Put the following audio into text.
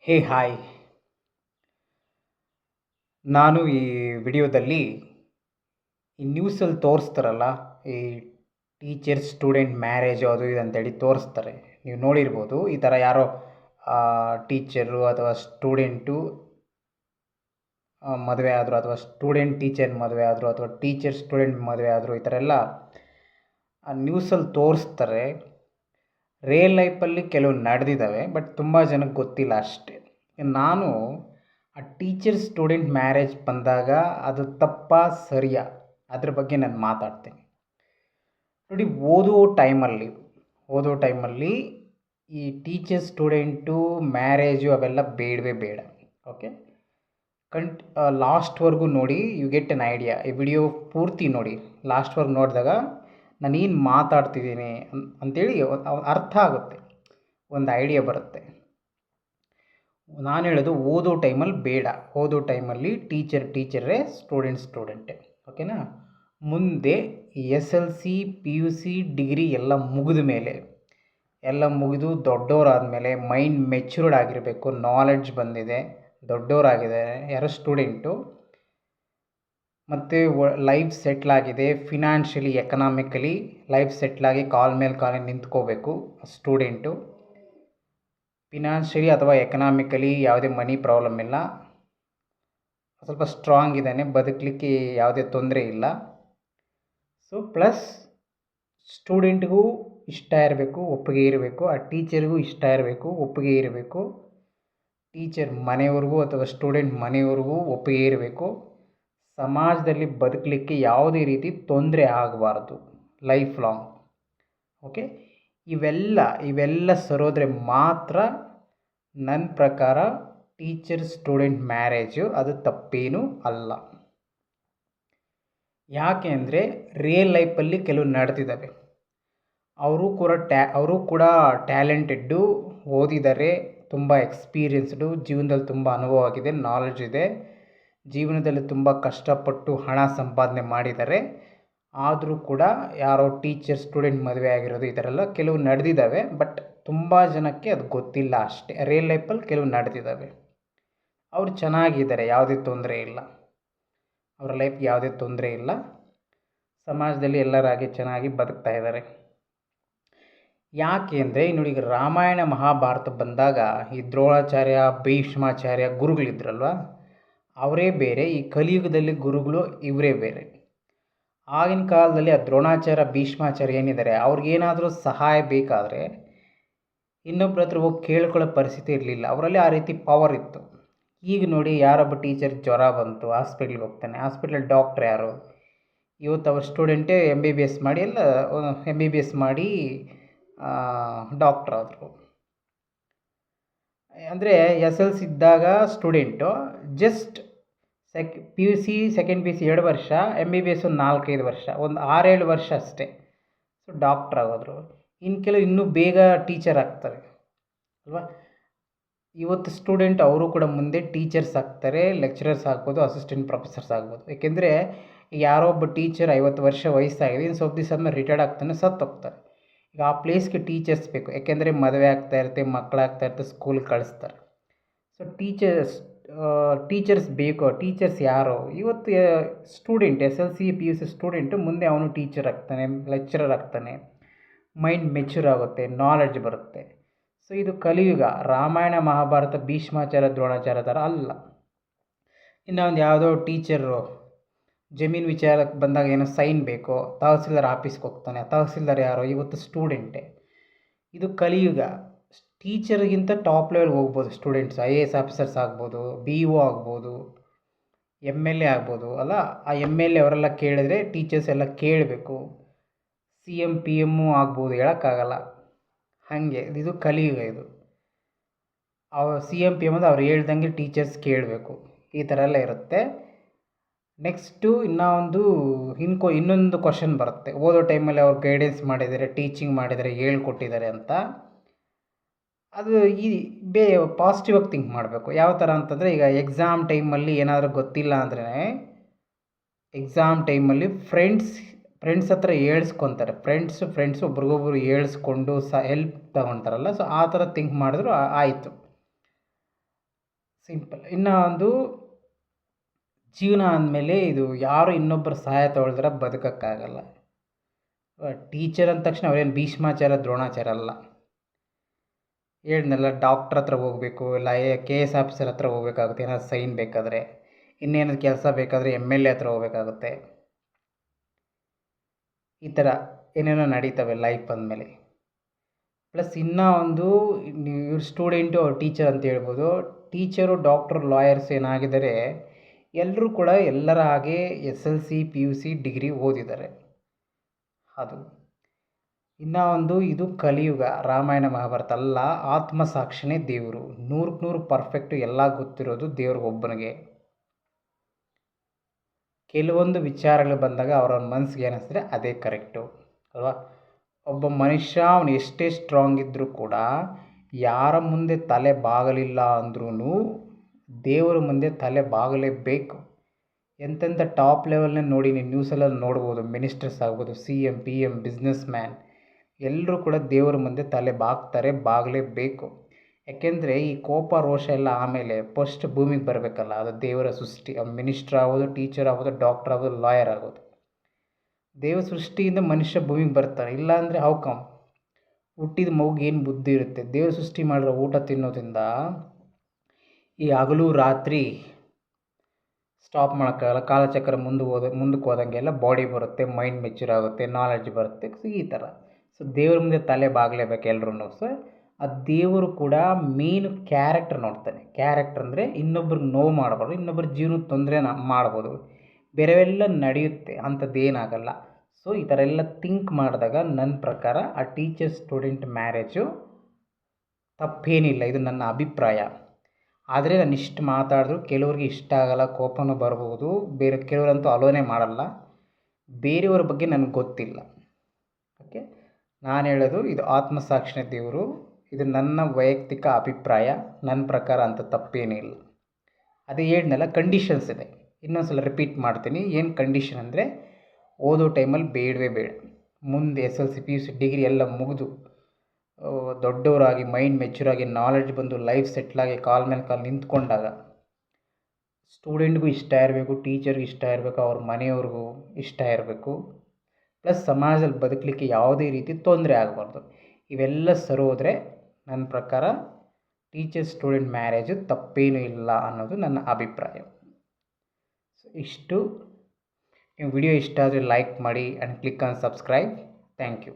ಹೇ hi. ನಾನು ಈ ವಿಡಿಯೋದಲ್ಲಿ ಈ ನ್ಯೂಸಲ್ಲಿ ತೋರಿಸ್ತಾರಲ್ಲ, ಈ ಟೀಚರ್ ಸ್ಟೂಡೆಂಟ್ ಮ್ಯಾರೇಜು ಅದು ಇದು ಅಂತೇಳಿ ತೋರಿಸ್ತಾರೆ. ನೀವು ನೋಡಿರ್ಬೋದು, ಈ ಥರ ಯಾರೋ ಟೀಚರು ಅಥವಾ ಸ್ಟೂಡೆಂಟು ಮದುವೆ ಆದರು, ಅಥವಾ ಸ್ಟೂಡೆಂಟ್ ಟೀಚರ್ ಮದುವೆ ಆದರು, ಅಥವಾ ಟೀಚರ್ ಸ್ಟೂಡೆಂಟ್ ಮದುವೆ ಆದರು, ಈ ಥರ ಎಲ್ಲ ನ್ಯೂಸಲ್ಲಿ ತೋರಿಸ್ತಾರೆ. ರಿಯಲ್ ಲೈಫಲ್ಲಿ ಕೆಲವು ನಡೆದಿದ್ದಾವೆ, ಬಟ್ ತುಂಬ ಜನಕ್ಕೆ ಗೊತ್ತಿಲ್ಲ ಅಷ್ಟೇ. ನಾನು ಆ ಟೀಚರ್ ಸ್ಟೂಡೆಂಟ್ ಮ್ಯಾರೇಜ್ ಬಂದಾಗ ಅದು ತಪ್ಪಾ ಸರಿಯಾ ಅದ್ರ ಬಗ್ಗೆ ನಾನು ಮಾತಾಡ್ತೀನಿ. ನೋಡಿ, ಓದೋ ಟೈಮಲ್ಲಿ ಈ ಟೀಚರ್ ಸ್ಟೂಡೆಂಟು ಮ್ಯಾರೇಜು ಅವೆಲ್ಲ ಬೇಡವೇ ಬೇಡ. ಓಕೆ, ಲಾಸ್ಟ್ವರೆಗೂ ನೋಡಿ, ಯು ಗೆಟ್ ಎನ್ ಐಡಿಯಾ. ಈ ವಿಡಿಯೋ ಪೂರ್ತಿ ನೋಡಿ, ಲಾಸ್ಟ್ವರೆಗೂ ನೋಡಿದಾಗ ನಾನೇನು ಮಾತಾಡ್ತಿದ್ದೀನಿ ಅಂಥೇಳಿ ಅರ್ಥ ಆಗುತ್ತೆ, ಒಂದು ಐಡಿಯಾ ಬರುತ್ತೆ. ನಾನು ಹೇಳೋದು ಓದೋ ಟೈಮಲ್ಲಿ ಬೇಡ. ಓದೋ ಟೈಮಲ್ಲಿ ಟೀಚರೇ, ಸ್ಟೂಡೆಂಟೇ. ಓಕೆನಾ? ಮುಂದೆ SLC PUC ಡಿಗ್ರಿ ಎಲ್ಲ ಮುಗಿದ ಮೇಲೆ, ಎಲ್ಲ ಮುಗಿದು ದೊಡ್ಡವರಾದಮೇಲೆ, ಮೈಂಡ್ ಮೆಚ್ಯೂರ್ಡ್ ಆಗಿರಬೇಕು, ನಾಲೆಡ್ಜ್ ಬಂದಿದೆ, ದೊಡ್ಡವರಾಗಿದ್ದಾರೆ ಯಾರೋ ಸ್ಟೂಡೆಂಟು, ಮತ್ತು ಲೈಫ್ ಸೆಟ್ಲಾಗಿದೆ, ಫಿನಾನ್ಷಿಯಲಿ ಎಕನಾಮಿಕಲಿ ಲೈಫ್ ಸೆಟ್ಲಾಗಿ ಕಾಲ ಮೇಲೆ ಕಾಲಿಗೆ ನಿಂತ್ಕೋಬೇಕು ಸ್ಟೂಡೆಂಟು. ಫಿನಾನ್ಷಿಯಲಿ ಅಥವಾ ಎಕನಾಮಿಕಲಿ ಯಾವುದೇ ಮನಿ ಪ್ರಾಬ್ಲಮ್ ಇಲ್ಲ, ಸ್ವಲ್ಪ ಸ್ಟ್ರಾಂಗ್ ಇದ್ದಾನೆ, ಬದುಕಲಿಕ್ಕೆ ಯಾವುದೇ ತೊಂದರೆ ಇಲ್ಲ. ಸೊ ಪ್ಲಸ್ ಸ್ಟೂಡೆಂಟ್ಗೂ ಇಷ್ಟ ಇರಬೇಕು, ಒಪ್ಪಿಗೆ ಇರಬೇಕು, ಆ ಟೀಚರ್ಗೂ ಇಷ್ಟ ಇರಬೇಕು, ಒಪ್ಪಿಗೆ ಇರಬೇಕು, ಟೀಚರ್ ಮನೆಯವ್ರಿಗೂ ಅಥವಾ ಸ್ಟೂಡೆಂಟ್ ಮನೆಯವ್ರಿಗೂ ಒಪ್ಪಿಗೆ ಇರಬೇಕು. ಸಮಾಜದಲ್ಲಿ ಬದುಕಲಿಕ್ಕೆ ಯಾವುದೇ ರೀತಿ ತೊಂದರೆ ಆಗಬಾರ್ದು ಲೈಫ್ ಲಾಂಗ್. ಓಕೆ, ಇವೆಲ್ಲ ಸರೋದ್ರೆ ಮಾತ್ರ ನನ್ನ ಪ್ರಕಾರ ಟೀಚರ್ ಸ್ಟೂಡೆಂಟ್ ಮ್ಯಾರೇಜು ಅದು ತಪ್ಪೇನೂ ಅಲ್ಲ. ಯಾಕೆ ಅಂದರೆ ರಿಯಲ್ ಲೈಫಲ್ಲಿ ಕೆಲವು ನಡೆದಿದ್ದಾವೆ. ಅವರು ಕೂಡ ಟ್ಯಾಲೆಂಟೆಡ್ಡು, ಓದಿದ್ದಾರೆ, ತುಂಬ ಎಕ್ಸ್ಪೀರಿಯನ್ಸ್ಡು, ಜೀವನದಲ್ಲಿ ತುಂಬ ಅನುಭವ ಆಗಿದೆ, ನಾಲೆಡ್ಜ್ ಇದೆ, ಜೀವನದಲ್ಲಿ ತುಂಬ ಕಷ್ಟಪಟ್ಟು ಹಣ ಸಂಪಾದನೆ ಮಾಡಿದ್ದಾರೆ. ಆದರೂ ಕೂಡ ಯಾರೋ ಟೀಚರ್ ಸ್ಟೂಡೆಂಟ್ ಮದುವೆ ಆಗಿರೋದು ಈ ಥರ ಎಲ್ಲ ಕೆಲವು ನಡೆದಿದ್ದಾವೆ. ಬಟ್ ತುಂಬ ಜನಕ್ಕೆ ಅದು ಗೊತ್ತಿಲ್ಲ ಅಷ್ಟೇ. ರಿಯಲ್ ಲೈಫಲ್ಲಿ ಕೆಲವು ನಡೆದಿದ್ದಾವೆ. ಅವರು ಚೆನ್ನಾಗಿದ್ದಾರೆ, ಯಾವುದೇ ತೊಂದರೆ ಇಲ್ಲ, ಅವರ ಲೈಫ್ಗೆ ಯಾವುದೇ ತೊಂದರೆ ಇಲ್ಲ, ಸಮಾಜದಲ್ಲಿ ಎಲ್ಲರಾಗೆ ಚೆನ್ನಾಗಿ ಬದುಕ್ತಾ ಇದ್ದಾರೆ. ಯಾಕೆ ಅಂದರೆ ನೋಡಿ, ಈಗ ರಾಮಾಯಣ ಮಹಾಭಾರತ ಬಂದಾಗ ಈ ದ್ರೋಣಾಚಾರ್ಯ, ಭೀಷ್ಮಾಚಾರ್ಯ ಗುರುಗಳಿದ್ರಲ್ವ, ಅವರೇ ಬೇರೆ, ಈ ಕಲಿಯುಗದಲ್ಲಿ ಗುರುಗಳು ಇವರೇ ಬೇರೆ. ಆಗಿನ ಕಾಲದಲ್ಲಿ ಆ ದ್ರೋಣಾಚಾರ್ಯ, ಭೀಷ್ಮಾಚಾರ್ಯ ಏನಿದ್ದಾರೆ, ಅವ್ರಿಗೇನಾದರೂ ಸಹಾಯ ಬೇಕಾದರೆ ಇನ್ನೊಬ್ಬರ ಹತ್ರ ಹೋಗಿ ಕೇಳ್ಕೊಳ್ಳೋ ಪರಿಸ್ಥಿತಿ ಇರಲಿಲ್ಲ, ಅವರಲ್ಲಿ ಆ ರೀತಿ ಪವರ್ ಇತ್ತು. ಈಗ ನೋಡಿ, ಯಾರೊಬ್ಬ ಟೀಚರ್ ಜ್ವರ ಬಂತು, ಹಾಸ್ಪಿಟ್ಲಿಗೆ ಹೋಗ್ತಾನೆ, ಹಾಸ್ಪಿಟ್ಲಲ್ಲಿ ಡಾಕ್ಟ್ರ್ ಯಾರು? ಇವತ್ತು ಅವ್ರ ಸ್ಟೂಡೆಂಟೇ MBBS ಮಾಡಿ ಡಾಕ್ಟ್ರ್ ಆದರು. ಅಂದರೆ SLC ಇದ್ದಾಗ student just PUC second PUC 2 ವರ್ಷ, MBBS ಒಂದು 4-5 ವರ್ಷ, ಒಂದು 6-7 ವರ್ಷ ಅಷ್ಟೇ. ಸೊ ಡಾಕ್ಟ್ರ್ ಆಗೋದ್ರು. ಕೆಲವು ಇನ್ನೂ ಬೇಗ ಟೀಚರ್ ಆಗ್ತಾರೆ ಅಲ್ವಾ? ಇವತ್ತು ಸ್ಟೂಡೆಂಟ್ ಅವರು ಕೂಡ ಮುಂದೆ ಟೀಚರ್ಸ್ ಆಗ್ತಾರೆ, ಲೆಕ್ಚರರ್ಸ್ ಆಗ್ಬೋದು, ಅಸಿಸ್ಟೆಂಟ್ ಪ್ರೊಫೆಸರ್ಸ್ ಆಗ್ಬೋದು. ಏಕೆಂದರೆ ಯಾರೋ ಒಬ್ಬ ಟೀಚರ್ 50 ವರ್ಷ ವಯಸ್ಸಾಗಿದೆ, ಇನ್ನು ಸ್ವಲ್ಪ ದಿವಸ ಆದಮೇಲೆ ರಿಟೈರ್ಡ್ ಆಗ್ತಾನೆ, ಸತ್ತೋಗ್ತಾರೆ. ಈಗ ಆ ಪ್ಲೇಸ್ಗೆ ಟೀಚರ್ಸ್ ಬೇಕು, ಯಾಕೆಂದರೆ ಮದುವೆ ಆಗ್ತಾಯಿರುತ್ತೆ, ಮಕ್ಕಳಾಗ್ತಾ ಇರುತ್ತೆ, ಸ್ಕೂಲ್ಗೆ ಕಳಿಸ್ತಾರೆ. ಸೊ ಟೀಚರ್ಸ್ ಬೇಕು. ಟೀಚರ್ಸ್ ಯಾರು? ಇವತ್ತು ಸ್ಟೂಡೆಂಟ್, SLC PUC ಸ್ಟೂಡೆಂಟು ಮುಂದೆ ಅವನು ಟೀಚರ್ ಆಗ್ತಾನೆ, ಲೆಕ್ಚರರ್ ಆಗ್ತಾನೆ, ಮೈಂಡ್ ಮೆಚ್ಯೂರ್ ಆಗುತ್ತೆ, ನಾಲೆಡ್ಜ್ ಬರುತ್ತೆ. ಸೊ ಇದು ಕಲಿಯುಗ. ರಾಮಾಯಣ ಮಹಾಭಾರತ, ಭೀಷ್ಮಾಚಾರ್ಯ, ದ್ರೋಣಾಚಾರ್ಯ ಥರ ಅಲ್ಲ. ಇನ್ನೊಂದು ಯಾವುದೋ ಟೀಚರು ಜಮೀನು ವಿಚಾರಕ್ಕೆ ಬಂದಾಗ ಏನೋ ಸೈನ್ ಬೇಕೋ, ತಹಸೀಲ್ದಾರ್ ಆಫೀಸ್ಗೆ ಹೋಗ್ತಾನೆ, ತಹಸೀಲ್ದಾರ್ ಯಾರೋ? ಇವತ್ತು ಸ್ಟೂಡೆಂಟೇ. ಇದು ಕಲಿಯುಗ. ಟೀಚರ್ಗಿಂತ ಟಾಪ್ ಲೆವೆಲ್ಗೆ ಹೋಗ್ಬೋದು ಸ್ಟೂಡೆಂಟ್ಸ್. IAS ಆಫೀಸರ್ಸ್ ಆಗ್ಬೋದು, BO ಆಗ್ಬೋದು, MLA ಆಗ್ಬೋದು ಅಲ್ಲ. ಆ MLA ಅವರೆಲ್ಲ ಕೇಳಿದ್ರೆ ಟೀಚರ್ಸ್ ಎಲ್ಲ ಕೇಳಬೇಕು. CM PM ಆಗ್ಬೋದು, ಹೇಳೋಕ್ಕಾಗಲ್ಲ. ಹಾಗೆ ಇದು ಕಲಿಯುಗ. ಇದು CM PM ಅವ್ರು ಹೇಳ್ದಂಗೆ ಟೀಚರ್ಸ್ ಕೇಳಬೇಕು, ಈ ಥರ ಎಲ್ಲ ಇರುತ್ತೆ. ನೆಕ್ಸ್ಟು ಇನ್ನೊಂದು ಕ್ವಶನ್ ಬರುತ್ತೆ. ಓದೋ ಟೈಮಲ್ಲಿ ಅವ್ರು ಗೈಡೆನ್ಸ್ ಮಾಡಿದ್ದಾರೆ, ಟೀಚಿಂಗ್ ಮಾಡಿದ್ದಾರೆ, ಹೇಳ್ಕೊಟ್ಟಿದ್ದಾರೆ ಅಂತ. ಅದು ಪಾಸಿಟಿವ್ ಆಗಿ ಥಿಂಕ್ ಮಾಡಬೇಕು. ಯಾವ ಥರ ಅಂತಂದರೆ, ಈಗ ಎಕ್ಸಾಮ್ ಟೈಮಲ್ಲಿ ಏನಾದರೂ ಗೊತ್ತಿಲ್ಲ ಅಂದರೆ, ಎಕ್ಸಾಮ್ ಟೈಮಲ್ಲಿ ಫ್ರೆಂಡ್ಸ್ ಹತ್ರ ಹೇಳ್ಸ್ಕೊತಾರೆ. ಫ್ರೆಂಡ್ಸು ಒಬ್ರಿಗೊಬ್ರು ಹೇಳ್ಸ್ಕೊಂಡು ಹೆಲ್ಪ್ ತಗೊತಾರಲ್ಲ. ಸೊ ಆ ಥರ ಥಿಂಕ್ ಮಾಡಿದ್ರು ಆಯಿತು. ಸಿಂಪಲ್. ಇನ್ನು ಒಂದು ಜೀವನ ಅಂದಮೇಲೆ ಇದು ಯಾರು ಇನ್ನೊಬ್ಬರ ಸಹಾಯ ತೊಗೊಳ್ದಿರ ಬದುಕೋಕ್ಕಾಗಲ್ಲ. ಟೀಚರ್ ಅಂದ ತಕ್ಷಣ ಅವರೇನು ಭೀಷ್ಮಾಚಾರ್ಯ ದ್ರೋಣಾಚಾರ್ಯ ಅಲ್ಲ. ಹೇಳಿದ್ನಲ್ಲ, ಡಾಕ್ಟ್ರ್ ಹತ್ರ ಹೋಗಬೇಕು, ಇಲ್ಲ KS ಆಫೀಸರ್ ಹತ್ರ ಹೋಗ್ಬೇಕಾಗುತ್ತೆ ಏನಾದ್ರು ಸೈನ್ ಬೇಕಾದರೆ, ಇನ್ನೇನಾದ್ರು ಕೆಲಸ ಬೇಕಾದರೆ MLA ಹತ್ರ ಹೋಗ್ಬೇಕಾಗುತ್ತೆ. ಈ ಥರ ಏನೇನೋ ನಡೀತವೆ ಲೈಫ್ ಅಂದಮೇಲೆ. ಪ್ಲಸ್ ಇನ್ನೂ ಒಂದು ಇವ್ರು ಸ್ಟೂಡೆಂಟು ಅವ್ರು ಟೀಚರ್ ಅಂತ ಹೇಳ್ಬೋದು. ಟೀಚರು, ಡಾಕ್ಟ್ರು, ಲಾಯರ್ಸ್ ಏನಾಗಿದ್ದಾರೆ ಎಲ್ಲರೂ ಕೂಡ ಎಲ್ಲರ ಹಾಗೆ SLC PUC ಡಿಗ್ರಿ ಓದಿದ್ದಾರೆ. ಅದು ಇನ್ನೂ ಒಂದು, ಇದು ಕಲಿಯುಗ, ರಾಮಾಯಣ ಮಹಾಭಾರತ ಅಲ್ಲ. ಆತ್ಮಸಾಕ್ಷಿನೇ ದೇವರು. 100ಕ್ಕೆ 100 ಪರ್ಫೆಕ್ಟು. ಎಲ್ಲ ಗೊತ್ತಿರೋದು ದೇವ್ರಿಗೊಬ್ಬನಿಗೆ. ಕೆಲವೊಂದು ವಿಚಾರಗಳು ಬಂದಾಗ ಅವ್ರವ್ರ ಮನಸ್ಸಿಗೆ ಏನಿಸ್ತದೆ ಅದೇ ಕರೆಕ್ಟು ಅಲ್ವಾ. ಒಬ್ಬ ಮನುಷ್ಯ ಅವನು ಎಷ್ಟೇ ಸ್ಟ್ರಾಂಗ್ ಇದ್ದರೂ ಕೂಡ ಯಾರ ಮುಂದೆ ತಲೆ ಬಾಗಲಿಲ್ಲ ಅಂದ್ರೂ ದೇವರ ಮುಂದೆ ತಲೆ ಬಾಗಲೇಬೇಕು. ಎಂತೆಂಥ ಟಾಪ್ ಲೆವೆಲ್ನ ನೋಡಿ ನೀವು ನ್ಯೂಸಲ್ಲಿ ನೋಡ್ಬೋದು. ಮಿನಿಸ್ಟರ್ಸ್ ಆಗ್ಬೋದು, CM PM, ಬಿಸ್ನೆಸ್ ಮ್ಯಾನ್ ಎಲ್ಲರೂ ಕೂಡ ದೇವರ ಮುಂದೆ ತಲೆ ಬಾಗ್ತಾರೆ, ಬಾಗಲೇಬೇಕು. ಯಾಕೆಂದರೆ ಈ ಕೋಪ ರೋಷ ಎಲ್ಲ ಆಮೇಲೆ ಫಸ್ಟ್ ಭೂಮಿಗೆ ಬರಬೇಕಲ್ಲ, ಅದು ದೇವರ ಸೃಷ್ಟಿ. ಮಿನಿಸ್ಟ್ರ್ ಆಗೋದು, ಟೀಚರ್ ಆಗೋದು, ಡಾಕ್ಟರ್ ಆಗೋದು, ಲಾಯರ್ ಆಗೋದು ದೇವರ ಸೃಷ್ಟಿಯಿಂದ ಮನುಷ್ಯ ಭೂಮಿಗೆ ಬರ್ತಾನೆ. ಇಲ್ಲಾಂದರೆ ಕಮ್ ಹುಟ್ಟಿದ ಮಗುಗೆ ಏನು ಬುದ್ಧಿ ಇರುತ್ತೆ? ದೇವ್ರ ಸೃಷ್ಟಿ ಮಾಡಿರೋ ಊಟ ತಿನ್ನೋದ್ರಿಂದ ಈ ಹಗಲು ರಾತ್ರಿ ಸ್ಟಾಪ್ ಮಾಡೋಕ್ಕಾಗಲ್ಲ. ಕಾಲಚಕ್ರ ಮುಂದಕ್ಕೆ ಹೋದಂಗೆಲ್ಲ ಬಾಡಿ ಬರುತ್ತೆ, ಮೈಂಡ್ ಮೆಚ್ಯೂರ್ ಆಗುತ್ತೆ, ನಾಲೆಡ್ಜ್ ಬರುತ್ತೆ. ಸೊ ಈ ಥರ ದೇವ್ರ ಮುಂದೆ ತಲೆ ಬಾಗಲೇಬೇಕು ಎಲ್ಲರೂ. ಸೊ ಆ ದೇವರು ಕೂಡ ಮೇನ್ ಕ್ಯಾರೆಕ್ಟರ್ ನೋಡ್ತಾನೆ. ಕ್ಯಾರೆಕ್ಟರ್ ಅಂದರೆ ಇನ್ನೊಬ್ರಿಗೆ ನೋವು ಮಾಡಬಾರ್ದು, ಇನ್ನೊಬ್ಬರ ಜೀವನಕ್ಕೆ ತೊಂದರೆ ಮಾಡ್ಬೋದು, ಬೇರೆವೆಲ್ಲ ನಡೆಯುತ್ತೆ, ಅಂಥದ್ದೇನಾಗಲ್ಲ. ಸೊ ಈ ಥರ ಎಲ್ಲ ಥಿಂಕ್ ಮಾಡಿದಾಗ ನನ್ನ ಪ್ರಕಾರ ಆ ಟೀಚರ್ ಸ್ಟೂಡೆಂಟ್ ಮ್ಯಾರೇಜು ತಪ್ಪೇನಿಲ್ಲ. ಇದು ನನ್ನ ಅಭಿಪ್ರಾಯ. ಆದರೆ ನಾನು ಇಷ್ಟು ಮಾತಾಡಿದ್ರು ಕೆಲವ್ರಿಗೆ ಇಷ್ಟ ಆಗಲ್ಲ, ಕೋಪನೂ ಬರ್ಬೋದು. ಕೆಲವರಂತೂ ಅಲೋನೇ ಮಾಡಲ್ಲ. ಬೇರೆಯವ್ರ ಬಗ್ಗೆ ನನಗೆ ಗೊತ್ತಿಲ್ಲ. ಓಕೆ, ನಾನು ಹೇಳೋದು ಇದು ಆತ್ಮಸಾಕ್ಷಿಯ ದೇವರು. ಇದು ನನ್ನ ವೈಯಕ್ತಿಕ ಅಭಿಪ್ರಾಯ. ನನ್ನ ಪ್ರಕಾರ ಅಂತ ತಪ್ಪೇನಿಲ್ಲ. ಅದೇ ಹೇಳಿದ್ನಲ್ಲ, ಕಂಡೀಷನ್ಸ್ ಇದೆ. ಇನ್ನೊಂದು ಸಲ ರಿಪೀಟ್ ಮಾಡ್ತೀನಿ. ಏನು ಕಂಡೀಷನ್ ಅಂದರೆ, ಓದೋ ಟೈಮಲ್ಲಿ ಬೇಡವೇ ಬೇಡ. ಮುಂದೆ SLC PUC ಡಿಗ್ರಿ ಎಲ್ಲ ಮುಗಿದು ದೊಡ್ಡವರಾಗಿ, ಮೈಂಡ್ ಮೆಚ್ಯೂರ್ ಆಗಿ, ನಾಲೆಡ್ಜ್ ಬಂದು, ಲೈಫ್ ಸೆಟ್ಲಾಗಿ, ಕಾಲ್ ಮೇಲೆ ಕಾಲು ನಿಂತ್ಕೊಂಡಾಗ ಸ್ಟೂಡೆಂಟ್ಗೂ ಇಷ್ಟ ಇರಬೇಕು, ಟೀಚರ್ಗೂ ಇಷ್ಟ ಇರಬೇಕು, ಅವ್ರ ಮನೆಯವ್ರಿಗೂ ಇಷ್ಟ ಇರಬೇಕು. ಪ್ಲಸ್ ಸಮಾಜದಲ್ಲಿ ಬದುಕಲಿಕ್ಕೆ ಯಾವುದೇ ರೀತಿ ತೊಂದರೆ ಆಗಬಾರ್ದು. ಇವೆಲ್ಲ ಸರೋದ್ರೆ ನನ್ನ ಪ್ರಕಾರ ಟೀಚರ್ ಸ್ಟೂಡೆಂಟ್ ಮ್ಯಾರೇಜು ತಪ್ಪೇನೂ ಇಲ್ಲ ಅನ್ನೋದು ನನ್ನ ಅಭಿಪ್ರಾಯ. ಸೊ ಇಷ್ಟು. ನೀವು ವಿಡಿಯೋ ಇಷ್ಟ ಆದರೆ ಲೈಕ್ ಮಾಡಿ and click on subscribe. Thank you.